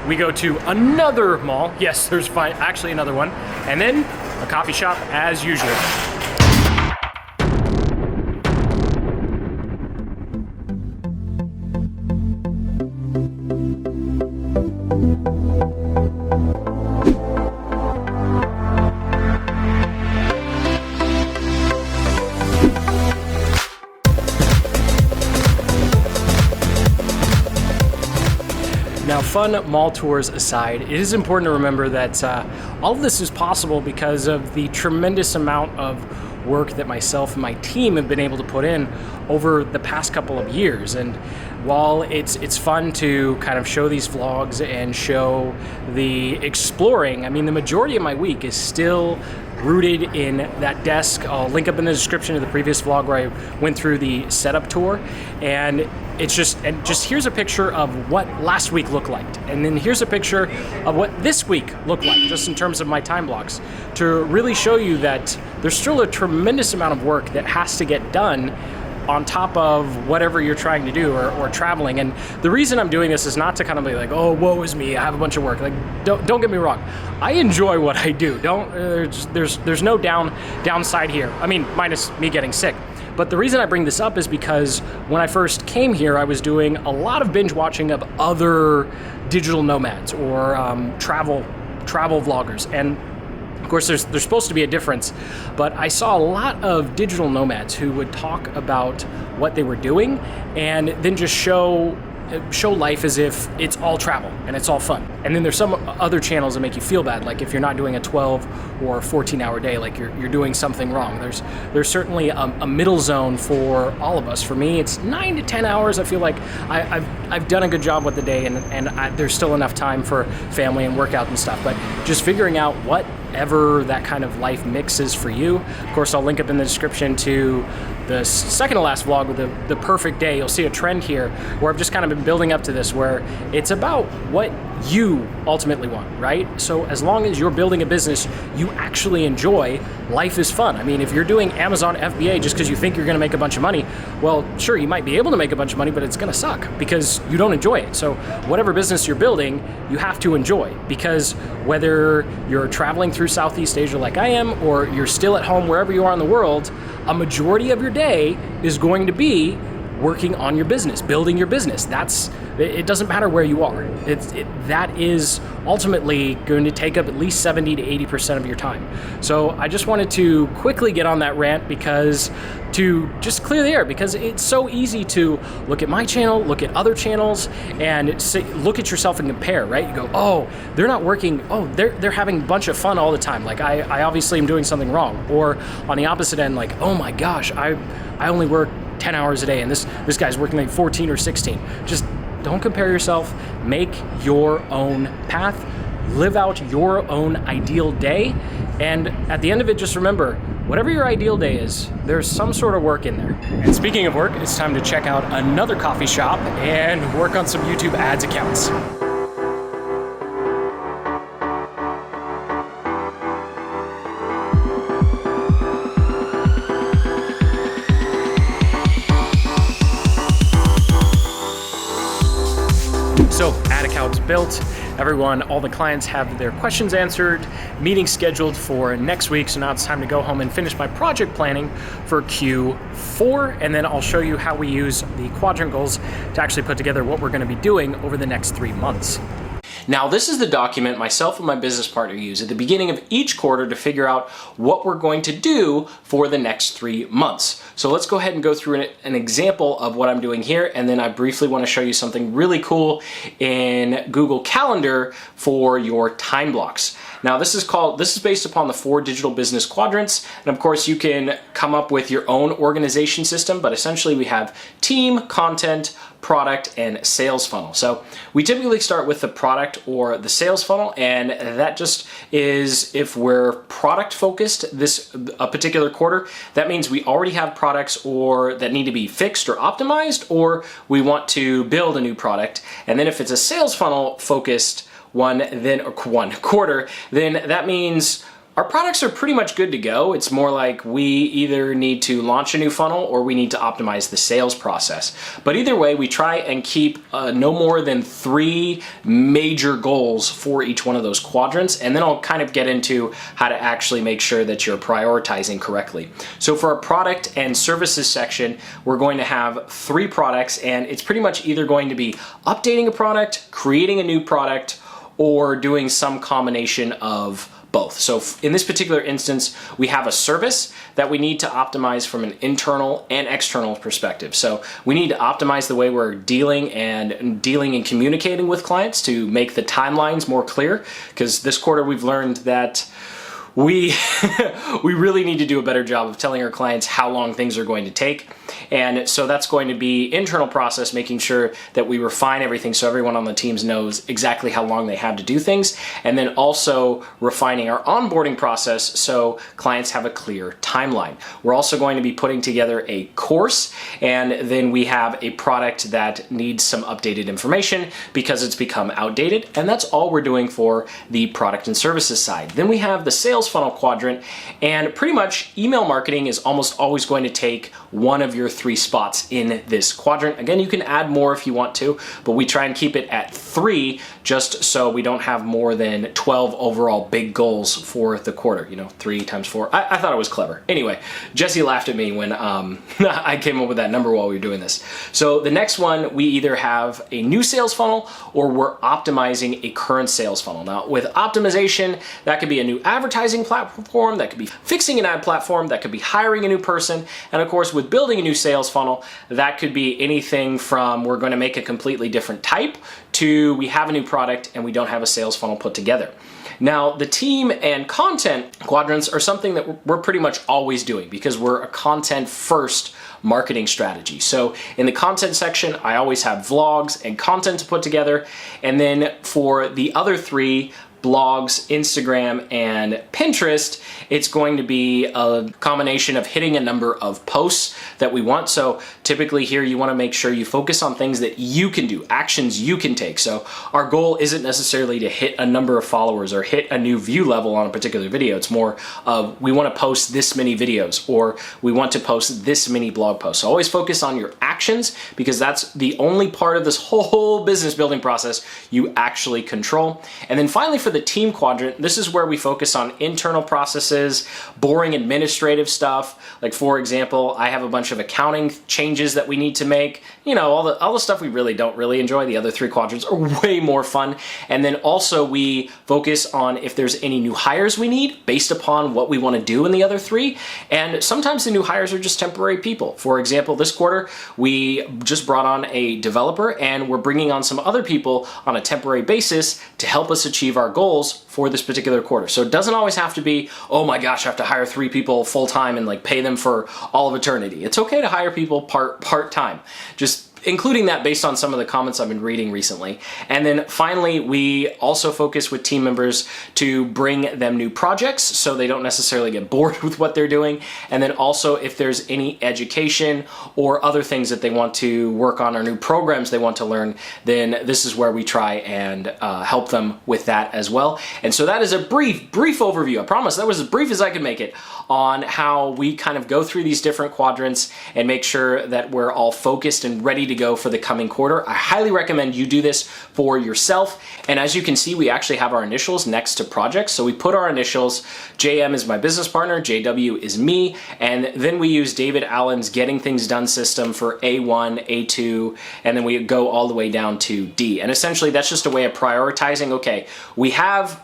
we go to another mall. Yes, there's actually another one. And then a coffee shop as usual. Now, fun mall tours aside, it is important to remember that all of this is possible because of the tremendous amount of work that myself and my team have been able to put in over the past couple of years. And while it's fun to kind of show these vlogs and show the exploring, I mean, the majority of my week is still rooted in that desk. I'll link up in the description of the previous vlog where I went through the setup tour, and it's just here's a picture of what last week looked like, and then here's a picture of what this week looked like, just in terms of my time blocks, to really show you that there's still a tremendous amount of work that has to get done on top of whatever you're trying to do or traveling. And the reason I'm doing this is not to kind of be like, oh, woe is me, I have a bunch of work. Like, don't get me wrong, I enjoy what I do. There's no downside here. I mean, minus me getting sick. But the reason I bring this up is because when I first came here, I was doing a lot of binge watching of other digital nomads or travel vloggers. And of course, there's supposed to be a difference, but I saw a lot of digital nomads who would talk about what they were doing and then just show life as if it's all travel and it's all fun. And then there's some other channels that make you feel bad, like if you're not doing a 12 or 14-hour day, like you're doing something wrong. There's certainly a middle zone for all of us. For me, it's 9 to 10 hours. I feel like I've done a good job with the day, and there's still enough time for family and workout and stuff. But just figuring out whatever that kind of life mix is for you. Of course, I'll link up in the description to the second to last vlog with the perfect day. You'll see a trend here where I've just kind of been building up to this, where it's about what you ultimately want, right? So as long as you're building a business you actually enjoy, life is fun. I mean, if you're doing Amazon FBA just because you think you're gonna make a bunch of money, well, sure, you might be able to make a bunch of money, but it's gonna suck because you don't enjoy it. So whatever business you're building, you have to enjoy, because whether you're traveling through Southeast Asia like I am, or you're still at home wherever you are in the world, a majority of your day is going to be working on your business, building your business. It doesn't matter where you are. That is ultimately going to take up at least 70 to 80% of your time. So I just wanted to quickly get on that rant to just clear the air, because it's so easy to look at my channel, look at other channels, and look at yourself and compare, right? You go, oh, they're not working, oh, they're having a bunch of fun all the time. Like I obviously am doing something wrong. Or on the opposite end, like, oh my gosh, I only work 10 hours a day, and this guy's working like 14 or 16. Just don't compare yourself. Make your own path. Live out your own ideal day. And at the end of it, just remember, whatever your ideal day is, there's some sort of work in there. And speaking of work, it's time to check out another coffee shop and work on some YouTube ads accounts. So ad account's built, all the clients have their questions answered, meeting scheduled for next week, so now it's time to go home and finish my project planning for Q4, and then I'll show you how we use the quadrant goals to actually put together what we're gonna be doing over the next 3 months. Now, this is the document myself and my business partner use at the beginning of each quarter to figure out what we're going to do for the next 3 months. So let's go ahead and go through an example of what I'm doing here, and then I briefly want to show you something really cool in Google Calendar for your time blocks. Now, this is based upon the 4 digital business quadrants, and of course you can come up with your own organization system, but essentially we have team, content, product, and sales funnel. So we typically start with the product or the sales funnel, and that just is if we're product focused a particular quarter, that means we already have products or that need to be fixed or optimized, or we want to build a new product. And then if it's a sales funnel focused one quarter, then that means Our products are pretty much good to go. It's more like we either need to launch a new funnel or we need to optimize the sales process. But either way, we try and keep no more than 3 major goals for each one of those quadrants, and then I'll kind of get into how to actually make sure that you're prioritizing correctly. So for our product and services section, we're going to have 3 products, and it's pretty much either going to be updating a product, creating a new product, or doing some combination of both. So in this particular instance, we have a service that we need to optimize from an internal and external perspective. So we need to optimize the way we're dealing and communicating with clients to make the timelines more clear, because this quarter we've learned that we really need to do a better job of telling our clients how long things are going to take. And so that's going to be internal process, making sure that we refine everything so everyone on the teams knows exactly how long they have to do things. And then also refining our onboarding process so clients have a clear timeline. We're also going to be putting together a course, and then we have a product that needs some updated information because it's become outdated. And that's all we're doing for the product and services side. Then we have the sales funnel quadrant, and pretty much email marketing is almost always going to take one of your 3 spots in this quadrant. Again, you can add more if you want to, but we try and keep it at 3 just so we don't have more than 12 overall big goals for the quarter. 3 times 4. I thought it was clever. Anyway, Jesse laughed at me when I came up with that number while we were doing this. So the next one, we either have a new sales funnel or we're optimizing a current sales funnel. Now with optimization, that could be a new advertising platform, that could be fixing an ad platform, that could be hiring a new person, and of course with building a new sales funnel, that could be anything from we're going to make a completely different type to we have a new product and we don't have a sales funnel put together. Now, the team and content quadrants are something that we're pretty much always doing because we're a content first marketing strategy. So in the content section, I always have vlogs and content to put together. And then for the other 3, blogs, Instagram, and Pinterest, it's going to be a combination of hitting a number of posts that we want. So typically here you want to make sure you focus on things that you can do, actions you can take. So our goal isn't necessarily to hit a number of followers or hit a new view level on a particular video. It's more of we want to post this many videos or we want to post this many blog posts. So always focus on your actions because that's the only part of this whole business building process you actually control. And then finally for the team quadrant, this is where we focus on internal processes, boring administrative stuff. Like for example, I have a bunch of accounting changes that we need to make. All the stuff we really don't really enjoy. The other 3 quadrants are way more fun. And then also we focus on if there's any new hires we need based upon what we want to do in the other 3. And sometimes the new hires are just temporary people. For example, this quarter, we just brought on a developer and we're bringing on some other people on a temporary basis to help us achieve our goals for this particular quarter. So it doesn't always have to be, oh my gosh, I have to hire 3 people full time and pay them for all of eternity. It's okay to hire people part time. Just including that based on some of the comments I've been reading recently. And then finally, we also focus with team members to bring them new projects so they don't necessarily get bored with what they're doing. And then also if there's any education or other things that they want to work on or new programs they want to learn, then this is where we try and help them with that as well. And so that is a brief overview. I promise that was as brief as I could make it on how we kind of go through these different quadrants and make sure that we're all focused and ready to go for the coming quarter. I highly recommend you do this for yourself. And as you can see, we actually have our initials next to projects. So we put our initials, JM is my business partner, JW is me, and then we use David Allen's Getting Things Done system for A1, A2, and then we go all the way down to D. And essentially that's just a way of prioritizing, okay,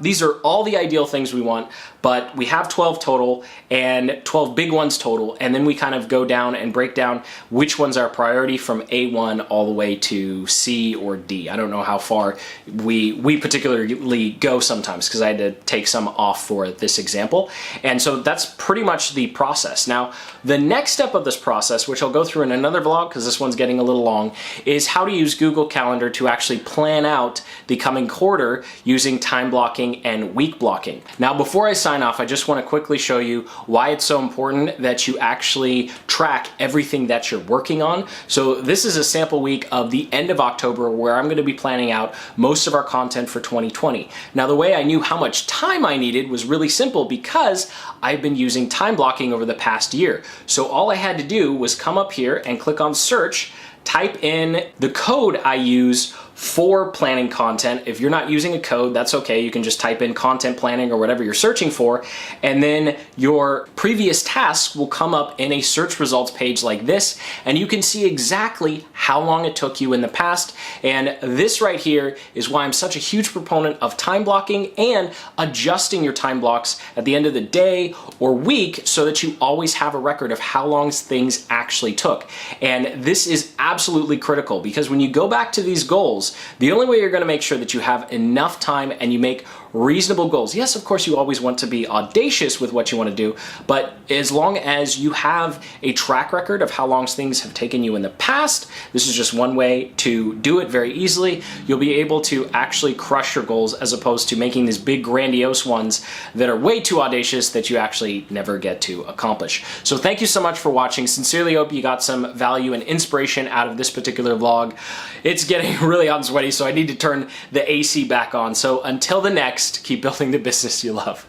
these are all the ideal things we want, but we have 12 total and 12 big ones total, and then we kind of go down and break down which ones are priority from A1 all the way to C or D. I don't know how far we particularly go sometimes because I had to take some off for this example. And so that's pretty much the process. Now, the next step of this process, which I'll go through in another vlog because this one's getting a little long, is how to use Google Calendar to actually plan out the coming quarter using time blocking and week blocking. Now, before I sign sign off, I just want to quickly show you why it's so important that you actually track everything that you're working on. So this is a sample week of the end of October where I'm going to be planning out most of our content for 2020. Now, the way I knew how much time I needed was really simple because I've been using time blocking over the past year. So all I had to do was come up here and click on search, type in the code I use for planning content. If you're not using a code, that's okay. You can just type in content planning or whatever you're searching for, and then your previous tasks will come up in a search results page like this, and you can see exactly how long it took you in the past. And this right here is why I'm such a huge proponent of time blocking and adjusting your time blocks at the end of the day or week so that you always have a record of how long things actually took. And this is absolutely critical because when you go back to these goals, the only way you're going to make sure that you have enough time and you make reasonable goals. Yes, of course, you always want to be audacious with what you want to do, but as long as you have a track record of how long things have taken you in the past, this is just one way to do it very easily. You'll be able to actually crush your goals as opposed to making these big grandiose ones that are way too audacious that you actually never get to accomplish. So thank you so much for watching. Sincerely hope you got some value and inspiration out of this particular vlog. It's getting really hot and sweaty, so I need to turn the AC back on. So until the next, keep building the business you love.